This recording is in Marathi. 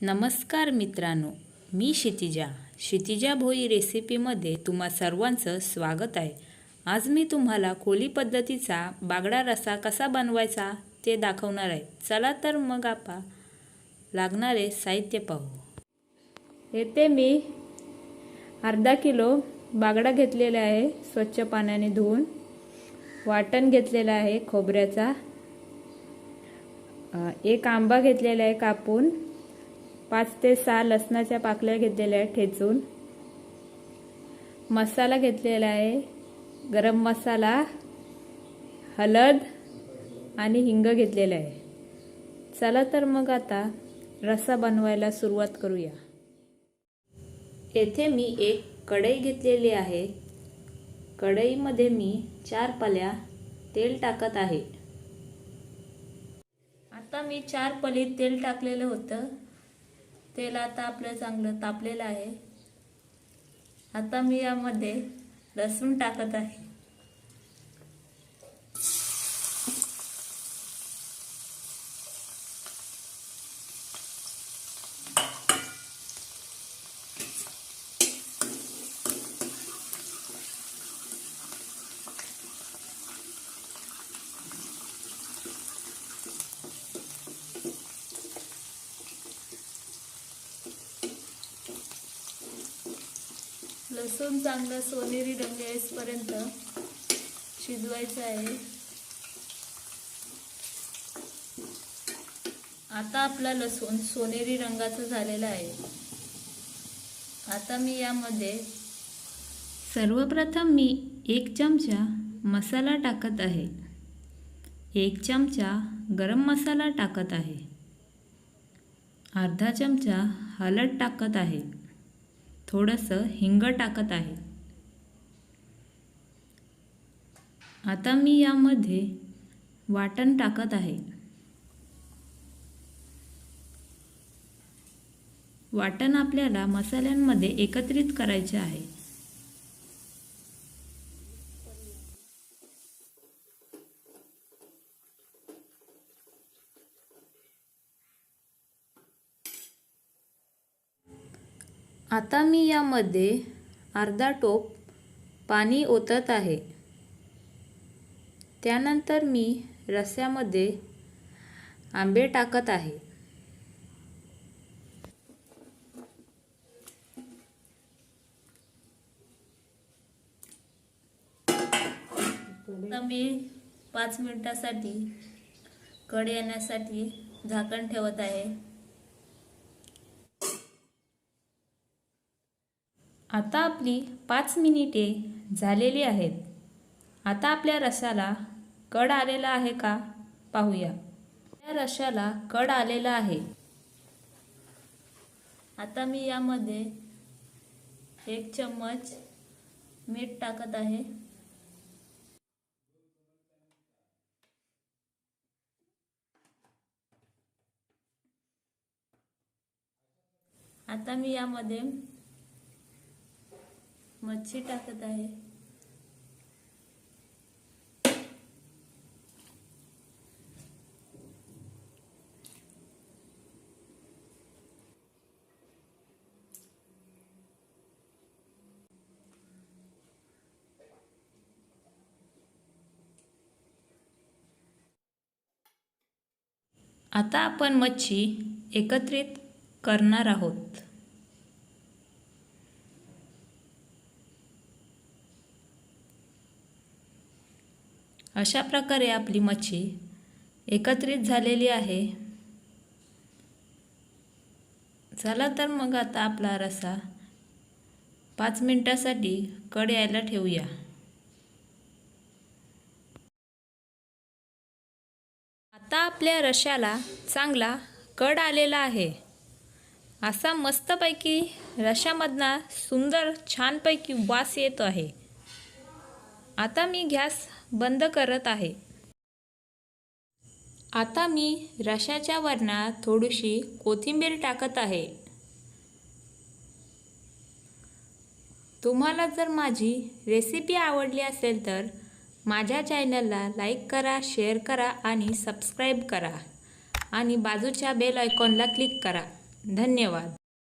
नमस्कार मित्रांनो, मी क्षितिजा भोई रेसिपीमध्ये तुम्हा सर्वांचं स्वागत आहे। आज मी तुम्हाला कोली पद्धतीचा बागडा रस्सा कसा बनवायचा ते दाखवणार आहे। चला तर मग आपण लागणारे साहित्य पाहू। येथे मी अर्धा किलो बागडा घेतलेला आहे, स्वच्छ पाण्याने धुवून। वाटण घेतलेला आहे खोबऱ्याचा। एक आंबा घेतलेला आहे कापून। 5 ते 6 लसणाच्या पाकळ्या घेतलेल्या आहेत ठेचून। मसाला घेतलेला आहे, गरम मसाला, हळद आणि हिंग घेतलेला आहे। चला तर मग आता रस्सा बनवायला सुरुवात करूया। येथे मी एक कढई घेतलेली आहे। कढईमध्ये मी 4 पळ्या तेल टाकत आहे। आता मी 4 पळी तेल टाकलेलं होतं। तेल आता आपलं चांगलं तापलेलं आहे। आता मी यामध्ये लसूण टाकत आहे। लसूण चांगला सोनेरी रंग येईपर्यंत शिजवायचं आहे। आता आपला लसूण सोनेरी रंगाचा झालेला आहे। आता मी यामध्ये सर्वप्रथम 1 चमचा मसाला टाकत आहे। 1 चमचा गरम मसाला टाकत आहे। अर्धा चमचा हळद टाकत आहे। थोडंसं हिंग टाकत आहे। आता मी यामध्ये वाटण टाकत आहे। वाटण आपल्याला मसाल्यांमध्ये एकत्रित करायचे आहे। आता मी यामध्ये अर्धा टोप पाणी ओतत आहे। त्यानंतर मी रस्स्यामध्ये आंबे टाकत आहे। आता मी 5 मिनिटांसाठी कढी येण्यासाठी झाकण ठेवत आहे। आता आपली 5 मिनिटे झालेली आहेत। आता आपल्या रस्स्याला कड आलेला आहे का पाहूया। या रस्स्याला कड आलेला आहे। आता मी यामध्ये 1 चम्मच मीठ टाकत आहे। आता मी यामध्ये मच्छी टाकत आहे। आता आपण मच्छी एकत्रित करणार आहोत। अशा प्रकारे आपली मच्छी एकत्रित झालेली आहे। चला तर मग आता आपला रस्सा 5 मिनिटांसाठी कड यायला ठेवूया। आता आपल्या रश्श्याला चांगला कड आलेला आहे। असा मस्तपैकी रश्श्यामधना सुंदर छानपैकी वास येत आहे। आता मी गॅस बंद करत आहे। आता मी रश्श्याच्या वरणात थोडीशी कोथिंबीर टाकत आहे। तुम्हाला जर माझी रेसिपी आवडली असेल तर माझ्या चॅनलला लाईक करा, शेअर करा आणि सबस्क्राईब करा आणि बाजूच्या बेल आयकॉनला क्लिक करा। धन्यवाद.